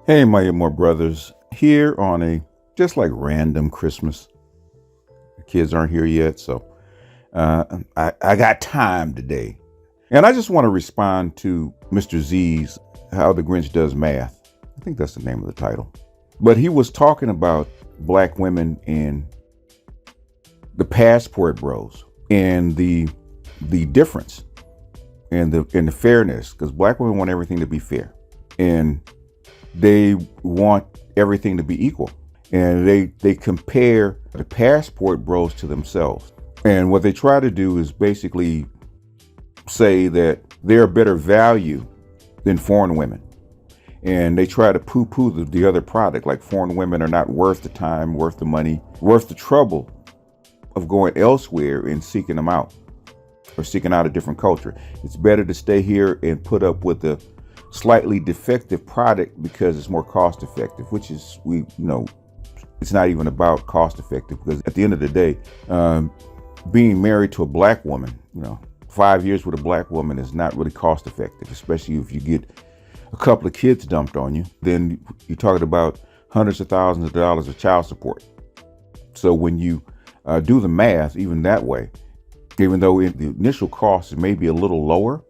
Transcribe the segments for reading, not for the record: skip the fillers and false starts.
Hey, my more brothers, here on a just like random Christmas. The kids aren't here yet, so I got time today. And I just want to respond to Mr. Z's How the Grinch Does Math. I think that's the name of the title. But he was talking about black women and the passport bros and the difference and the fairness, because black women want everything to be fair. And they want everything to be equal, and they compare the passport bros to themselves. And what they try to do is basically say that they're a better value than foreign women, and they try to poo-poo the other product, like foreign women are not worth the time, worth the money, worth the trouble of going elsewhere and seeking them out, or seeking out a different culture. It's better to stay here and put up with the slightly defective product because it's more cost effective, which is, it's not even about cost effective, because at the end of the day, being married to a black woman, 5 years with a black woman is not really cost effective, especially if you get a couple of kids dumped on you. Then you're talking about hundreds of thousands of dollars of child support. So when you do the math, even that way, even though the initial cost may be a little lower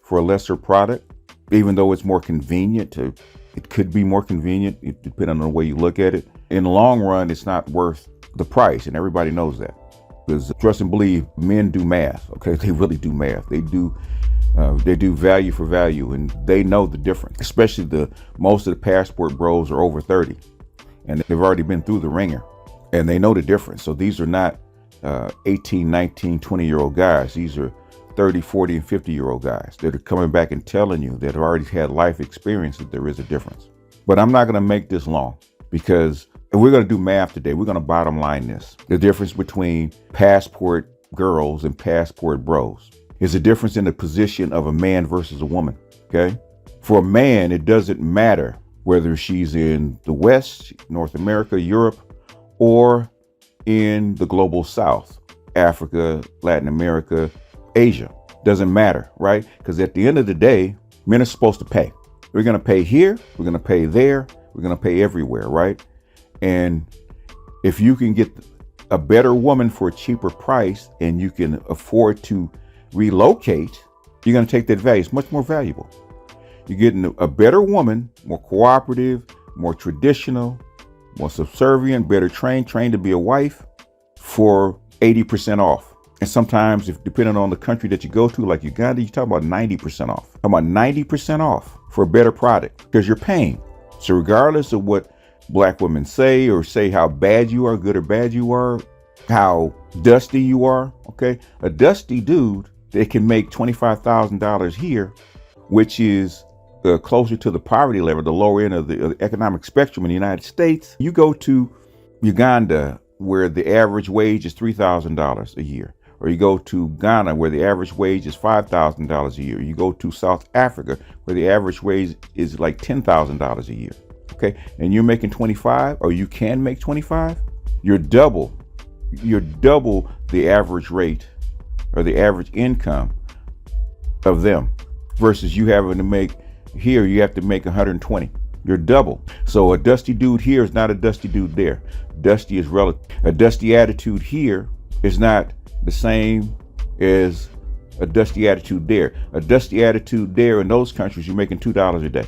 for a lesser product, even though it's more convenient it could be more convenient, depending on the way you look at it. In the long run, it's not worth the price, and everybody knows that. Because trust and believe, men do math, okay? They really do math. They do value for value, and they know the difference. Especially most of the passport bros are over 30, and they've already been through the ringer, and they know the difference. So these are not 18, 19, 20-year-old guys. These are 30, 40, and 50-year-old guys that are coming back and telling you that have already had life experience that there is a difference. But I'm not going to make this long, because if we're going to do math today, we're going to bottom line this. The difference between passport girls and passport bros is the difference in the position of a man versus a woman, okay? For a man, it doesn't matter whether she's in the West, North America, Europe, or in the global South, Africa, Latin America, Asia. Doesn't matter, right? Because at the end of the day, men are supposed to pay. We're going to pay here, we're going to pay there, we're going to pay everywhere, right? And if you can get a better woman for a cheaper price and you can afford to relocate, you're going to take that value. It's much more valuable. You're getting a better woman, more cooperative, more traditional, more subservient, better trained to be a wife for 80% off. And sometimes, if depending on the country that you go to, like Uganda, you talk about 90% off. Talk about 90% off for a better product, because you're paying. So regardless of what black women say, or say how bad you are, good or bad you are, how dusty you are, okay? A dusty dude that can make $25,000 here, which is closer to the poverty level, the lower end of the economic spectrum in the United States. You go to Uganda, where the average wage is $3,000 a year. Or you go to Ghana, where the average wage is $5,000 a year. You go to South Africa, where the average wage is like $10,000 a year. Okay, and you're making 25, or you can make 25. You're double the average rate, or the average income of them, versus you having to make here. You have to make 120. You're double. So a dusty dude here is not a dusty dude there. Dusty is relative. A dusty attitude here is not the same as a dusty attitude there. A dusty attitude there in those countries, you're making $2 a day.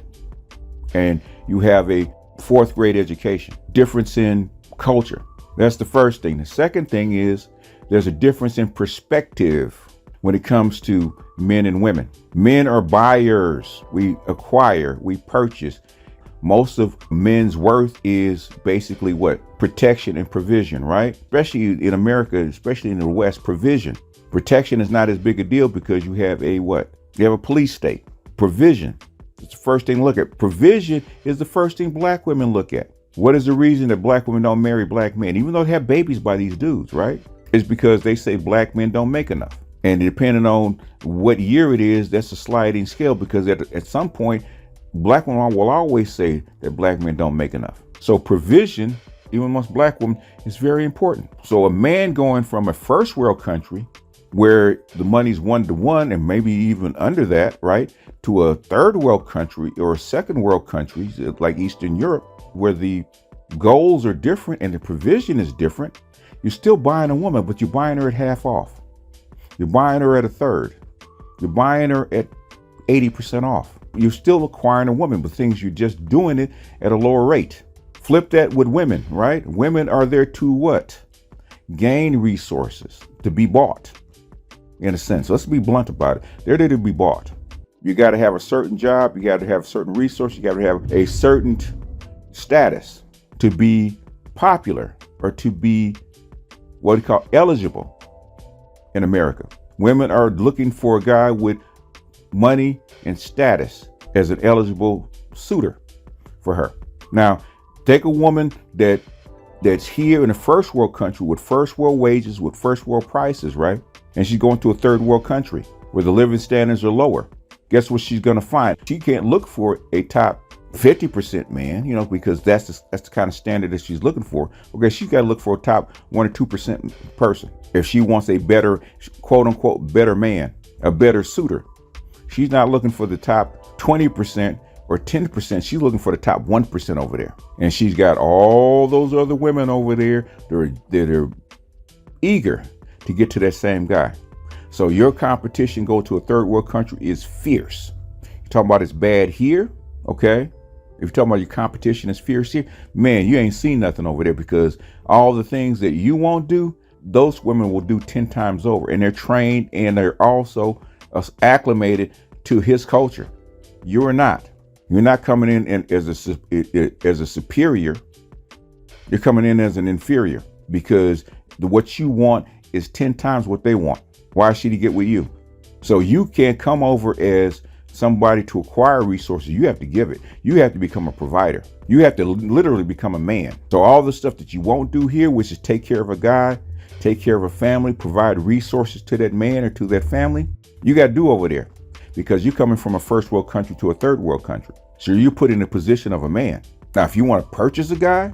And you have a 4th grade education. Difference in culture. That's the first thing. The second thing is there's a difference in perspective when it comes to men and women. Men are buyers. We acquire, we purchase. Most of men's worth is basically what? Protection and provision, right? Especially in America, especially in the West, provision. Protection is not as big a deal because you have a what? You have a police state. Provision. It's the first thing to look at. Provision is the first thing black women look at. What is the reason that black women don't marry black men, even though they have babies by these dudes, right? It's because they say black men don't make enough. And depending on what year it is, that's a sliding scale, because at some point, black women will always say that black men don't make enough. So provision, even amongst black women, is very important. So a man going from a first world country where the money's 1-to-1 and maybe even under that, right? To a third world country or a second world country like Eastern Europe, where the goals are different and the provision is different. You're still buying a woman, but you're buying her at half off. You're buying her at a third. You're buying her at 80% off. You're still acquiring a woman, but things you're just doing it at a lower rate. Flip that with women, right? Women are there to what? Gain resources, to be bought, in a sense. Let's be blunt about it. They're there to be bought. You got to have a certain job. You got to have certain resources. You got to have a certain status to be popular or to be what we call eligible in America. Women are looking for a guy with money and status as an eligible suitor for her. Now, take a woman that's here in a first world country with first world wages, with first world prices, right? And she's going to a third world country where the living standards are lower. Guess what she's going to find? She can't look for a top 50% man, because that's the kind of standard that she's looking for. Okay, she's got to look for a top 1 or 2% person if she wants a better, quote unquote, better man, a better suitor. She's not looking for the top 20% or 10%. She's looking for the top 1% over there. And she's got all those other women over there that are eager to get to that same guy. So your competition go to a third world country is fierce. You're talking about it's bad here, okay? If you're talking about your competition is fierce here, man, you ain't seen nothing over there, because all the things that you won't do, those women will do 10 times over. And they're trained and they're also acclimated to his culture. You're not. You're not coming in as a superior. You're coming in as an inferior, because what you want is 10 times what they want. Why should he get with you? So you can't come over as somebody to acquire resources. You have to give it. You have to become a provider. You have to literally become a man. So all the stuff that you won't do here, which is take care of a guy, take care of a family, provide resources to that man or to that family, you got to do over there, because you're coming from a first world country to a third world country. So you're put in the position of a man. Now, if you want to purchase a guy,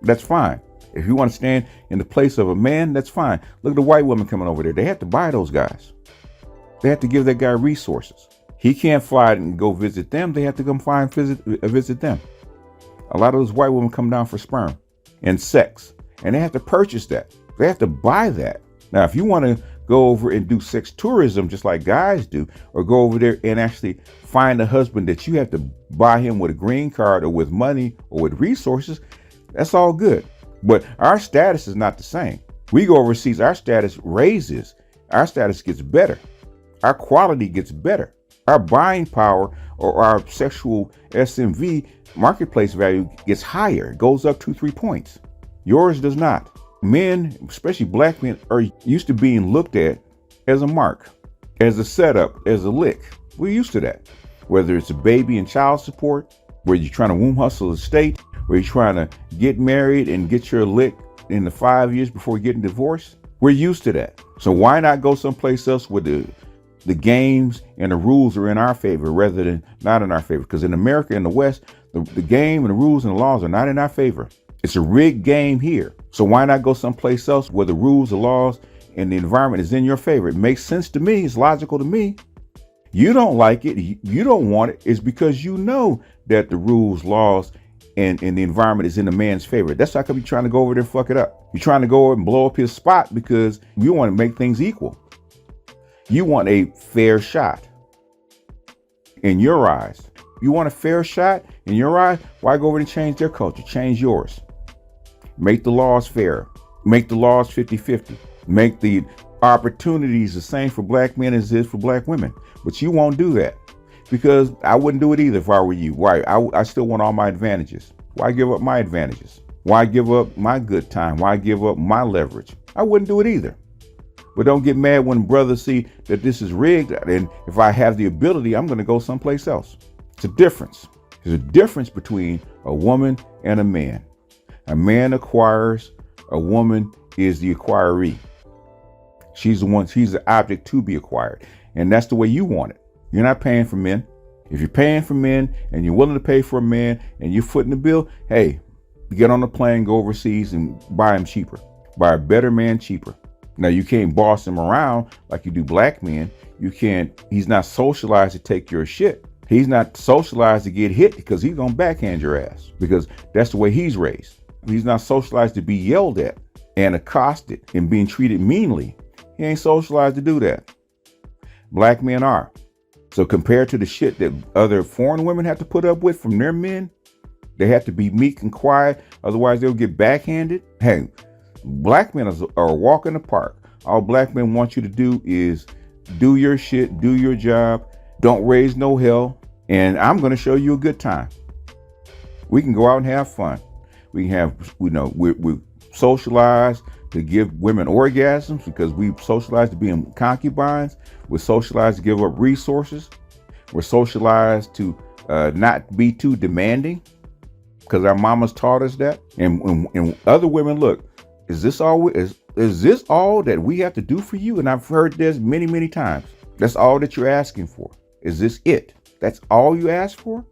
that's fine. If you want to stand in the place of a man, that's fine. Look at the white women coming over there. They have to buy those guys. They have to give that guy resources. He can't fly and go visit them. They have to come fly and visit them. A lot of those white women come down for sperm and sex, and they have to purchase that. They have to buy that. Now, if you want to go over and do sex tourism just like guys do, or go over there and actually find a husband that you have to buy him with a green card or with money or with resources, that's all good. But our status is not the same. We go overseas, our status raises. Our status gets better. Our quality gets better. Our buying power or our sexual SMV marketplace value gets higher. It goes up 2-3 points. Yours does not. Men, especially black men, are used to being looked at as a mark, as a setup, as a lick. We're used to that. Whether it's a baby and child support, where you're trying to womb hustle the state, where you're trying to get married and get your lick in the 5 years before getting divorced, we're used to that. So why not go someplace else where the games and the rules are in our favor rather than not in our favor? Because in America, in the West, the game and the rules and the laws are not in our favor. It's a rigged game here. So why not go someplace else where the rules, the laws, and the environment is in your favor? It makes sense to me. It's logical to me. You don't like it. You don't want it. It's because you know that the rules, laws, and the environment is in the man's favor. That's how come you're trying to go over there and fuck it up. You're trying to go over and blow up his spot because you want to make things equal. You want a fair shot in your eyes. You want a fair shot in your eyes? Why go over and change their culture? Change yours. Make the laws fair. Make the laws 50-50. Make the opportunities the same for black men as it is for black women. But you won't do that, because I wouldn't do it either if I were you. Why? I still want all my advantages. Why give up my advantages? Why give up my good time? Why give up my leverage? I wouldn't do it either. But don't get mad when brothers see that this is rigged, and if I have the ability, I'm going to go someplace else. It's a difference. There's a difference between a woman and a man. A man acquires, a woman is the acquiree. She's the object to be acquired. And that's the way you want it. You're not paying for men. If you're paying for men and you're willing to pay for a man and you're footing the bill, hey, get on the plane, go overseas and buy him cheaper. Buy a better man cheaper. Now, you can't boss him around like you do black men. You can't, he's not socialized to take your shit. He's not socialized to get hit because he's gonna backhand your ass because that's the way he's raised. He's not socialized to be yelled at and accosted and being treated meanly. He ain't socialized to do that. Black men are. So compared to the shit that other foreign women have to put up with from their men, they have to be meek and quiet, otherwise they'll get backhanded. Hey, black men are a walk in the park. All black men want you to do is do your shit, do your job, don't raise no hell, and I'm going to show you a good time. We can go out and have fun. We can have, we're socialized to give women orgasms because we socialized to be in concubines. We're socialized to give up resources. We're socialized to not be too demanding because our mamas taught us that. And other women, look, is this all that we have to do for you? And I've heard this many, many times. That's all that you're asking for. Is this it? That's all you ask for?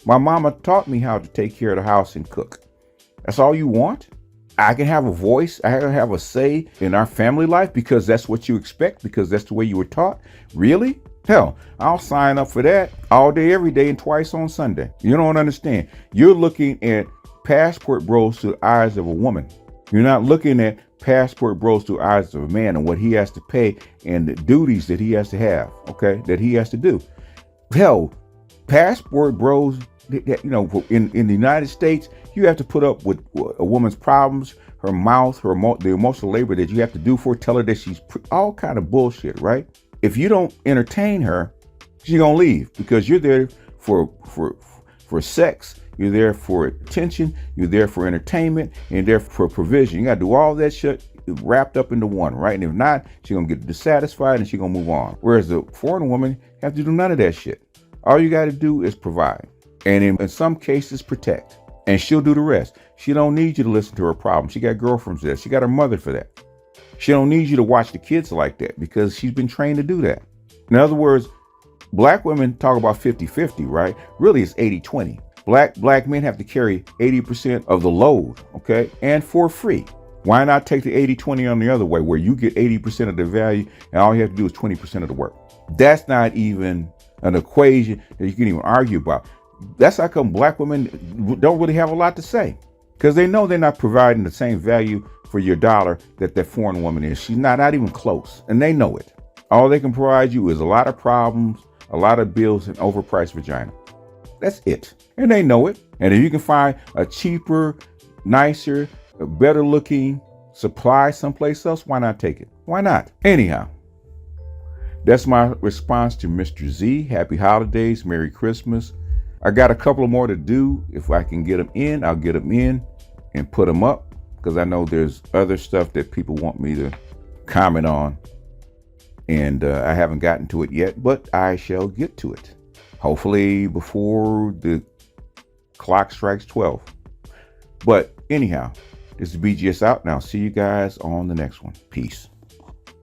My mama taught me how to take care of the house and cook. That's all you want? I can have a voice. I can have a say in our family life because that's what you expect, because that's the way you were taught. Really? Hell, I'll sign up for that all day, every day, and twice on Sunday. You don't understand. You're looking at passport bros through the eyes of a woman. You're not looking at passport bros through the eyes of a man and what he has to pay and the duties that he has to have, okay, that he has to do. Hell, passport bros, in the United States, you have to put up with a woman's problems, her mouth, the emotional labor that you have to do for her, tell her that she's all kind of bullshit, right? If you don't entertain her, she's gonna leave because you're there for sex, you're there for attention, you're there for entertainment, and you're there for provision. You gotta do all that shit wrapped up into one, right? And if not, she's gonna get dissatisfied and she's gonna move on. Whereas the foreign woman have to do none of that shit. All you gotta do is provide. And in some cases, protect. And she'll do the rest. She don't need you to listen to her problems. She got girlfriends there. She got her mother for that. She don't need you to watch the kids like that because she's been trained to do that. In other words, black women talk about 50-50, right? Really, it's 80-20. Black men have to carry 80% of the load, okay? And for free. Why not take the 80-20 on the other way where you get 80% of the value and all you have to do is 20% of the work? That's not even an equation that you can even argue about. That's how come black women don't really have a lot to say because they know they're not providing the same value for your dollar that foreign woman is. She's not even close, and they know it. All they can provide you is a lot of problems, a lot of bills, and overpriced vagina. That's it, and they know it. And if you can find a cheaper, nicer, better looking supply someplace else, why not take it? Why not? Anyhow, that's my response to Mr. Z. Happy holidays, Merry Christmas. I got a couple of more to do. If I can get them in, I'll get them in and put them up because I know there's other stuff that people want me to comment on. And I haven't gotten to it yet, but I shall get to it. Hopefully before the clock strikes 12. But anyhow, this is BGS out. Now see you guys on the next one. Peace.